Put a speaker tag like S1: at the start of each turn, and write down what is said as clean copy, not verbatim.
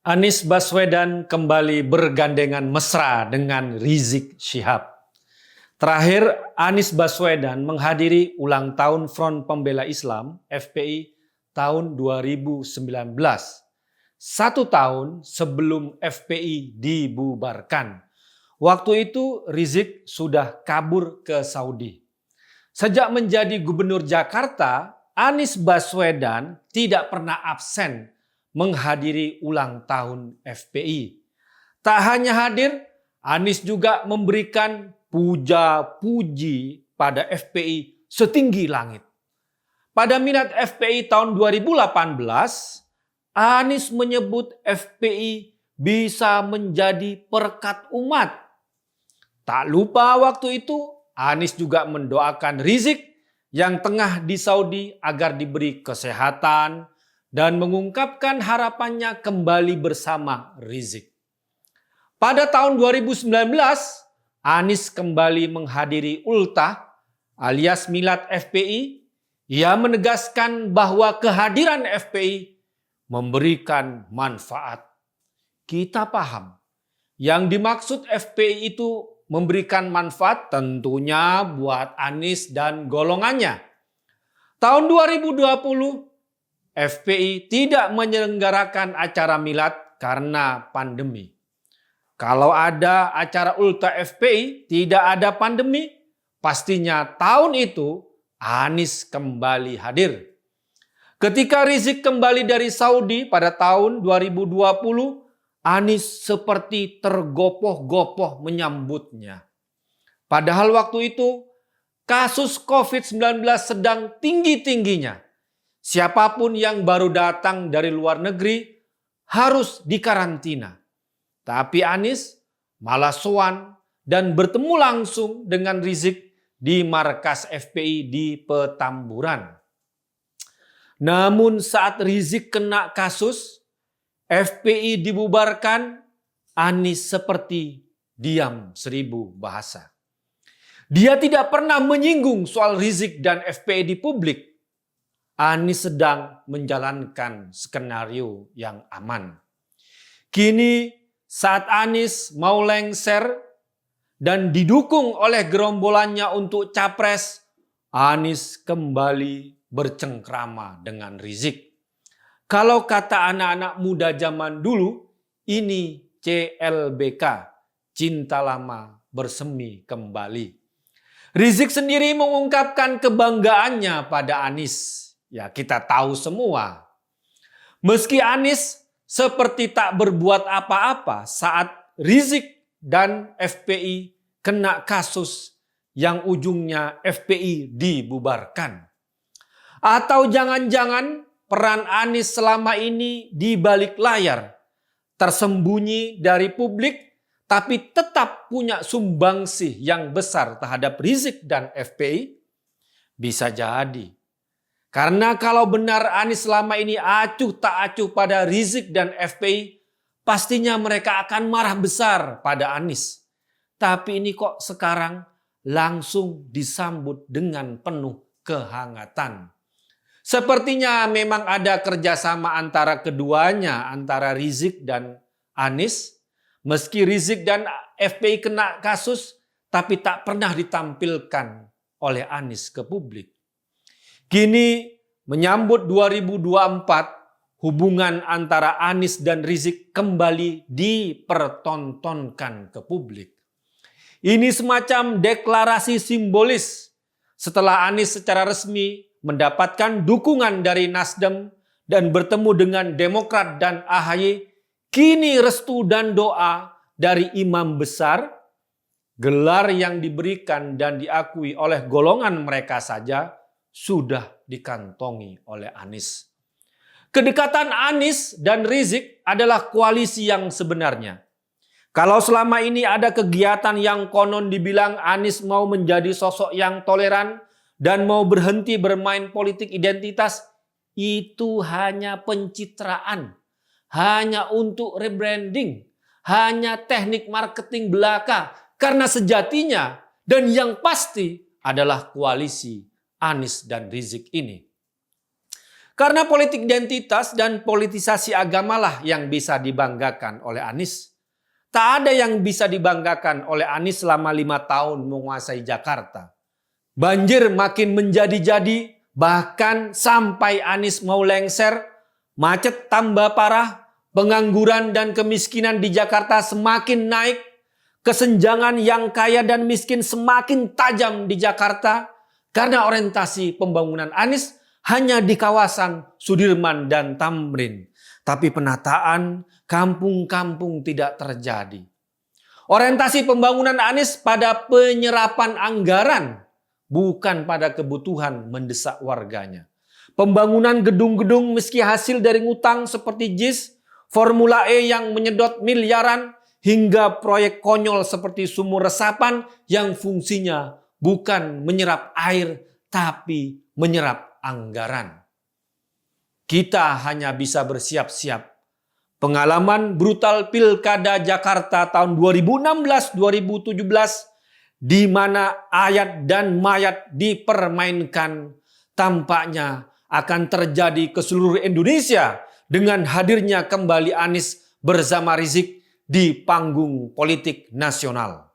S1: Anies Baswedan kembali bergandengan mesra dengan Rizik Syihab. Terakhir, Anies Baswedan menghadiri ulang tahun Front Pembela Islam (FPI) tahun 2019. 1 tahun sebelum FPI dibubarkan. Waktu itu Rizik sudah kabur ke Saudi. Sejak menjadi Gubernur Jakarta, Anies Baswedan tidak pernah absen menghadiri ulang tahun FPI. Tak hanya hadir, Anies juga memberikan puja-puji pada FPI setinggi langit. Pada Milad FPI tahun 2018, Anies menyebut FPI bisa menjadi perekat umat. Tak lupa waktu itu, Anies juga mendoakan Rizik yang tengah di Saudi agar diberi kesehatan, dan mengungkapkan harapannya kembali bersama Rizik. Pada tahun 2019, Anies kembali menghadiri Ultah alias Milad FPI. Ia menegaskan bahwa kehadiran FPI memberikan manfaat. Kita paham, yang dimaksud FPI itu memberikan manfaat tentunya buat Anies dan golongannya. Tahun 2020, FPI tidak menyelenggarakan acara milad karena pandemi. Kalau ada acara ultah FPI tidak ada pandemi, pastinya tahun itu Anies kembali hadir. Ketika Rizik kembali dari Saudi pada tahun 2020, Anies seperti tergopoh-gopoh menyambutnya. Padahal waktu itu kasus COVID-19 sedang tinggi-tingginya. Siapapun yang baru datang dari luar negeri harus dikarantina. Tapi Anies malah sowan dan bertemu langsung dengan Rizik di markas FPI di Petamburan. Namun saat Rizik kena kasus, FPI dibubarkan, Anies seperti diam 1000 bahasa. Dia tidak pernah menyinggung soal Rizik dan FPI di publik. Anies sedang menjalankan skenario yang aman. Kini saat Anies mau lengser dan didukung oleh gerombolannya untuk capres, Anies kembali bercengkrama dengan Rizik. Kalau kata anak-anak muda zaman dulu, ini CLBK, cinta lama bersemi kembali. Rizik sendiri mengungkapkan kebanggaannya pada Anies. Ya, kita tahu semua. Meski Anies seperti tak berbuat apa-apa saat Rizik dan FPI kena kasus yang ujungnya FPI dibubarkan. Atau jangan-jangan peran Anies selama ini di balik layar, tersembunyi dari publik, tapi tetap punya sumbangsih yang besar terhadap Rizik dan FPI? Bisa jadi. Karena kalau benar Anies selama ini acuh tak acuh pada Rizik dan FPI, pastinya mereka akan marah besar pada Anies. Tapi ini kok sekarang langsung disambut dengan penuh kehangatan. Sepertinya memang ada kerjasama antara keduanya, antara Rizik dan Anies. Meski Rizik dan FPI kena kasus, tapi tak pernah ditampilkan oleh Anies ke publik. Kini menyambut 2024, hubungan antara Anies dan Rizik kembali dipertontonkan ke publik. Ini semacam deklarasi simbolis setelah Anies secara resmi mendapatkan dukungan dari Nasdem dan bertemu dengan Demokrat dan AHY, kini restu dan doa dari imam besar, gelar yang diberikan dan diakui oleh golongan mereka saja sudah dikantongi oleh Anies. Kedekatan Anies dan Rizik adalah koalisi yang sebenarnya. Kalau selama ini ada kegiatan yang konon dibilang Anies mau menjadi sosok yang toleran dan mau berhenti bermain politik identitas, itu hanya pencitraan, hanya untuk rebranding, hanya teknik marketing belaka, karena sejatinya dan yang pasti adalah koalisi Anies dan Rizik ini. Karena politik identitas dan politisasi agamalah yang bisa dibanggakan oleh Anies. Tak ada yang bisa dibanggakan oleh Anies selama 5 tahun menguasai Jakarta. Banjir makin menjadi-jadi, bahkan sampai Anies mau lengser, macet tambah parah, pengangguran dan kemiskinan di Jakarta semakin naik, kesenjangan yang kaya dan miskin semakin tajam di Jakarta karena orientasi pembangunan Anies hanya di kawasan Sudirman dan Tamrin. Tapi penataan kampung-kampung tidak terjadi. Orientasi pembangunan Anies pada penyerapan anggaran, bukan pada kebutuhan mendesak warganya. Pembangunan gedung-gedung meski hasil dari ngutang seperti JIS, Formula E yang menyedot miliaran, hingga proyek konyol seperti sumur resapan yang fungsinya bukan menyerap air tapi menyerap anggaran. Kita hanya bisa bersiap-siap. Pengalaman brutal Pilkada Jakarta tahun 2016-2017 di mana ayat dan mayat dipermainkan, tampaknya akan terjadi ke seluruh Indonesia dengan hadirnya kembali Anies bersama Rizik di panggung politik nasional.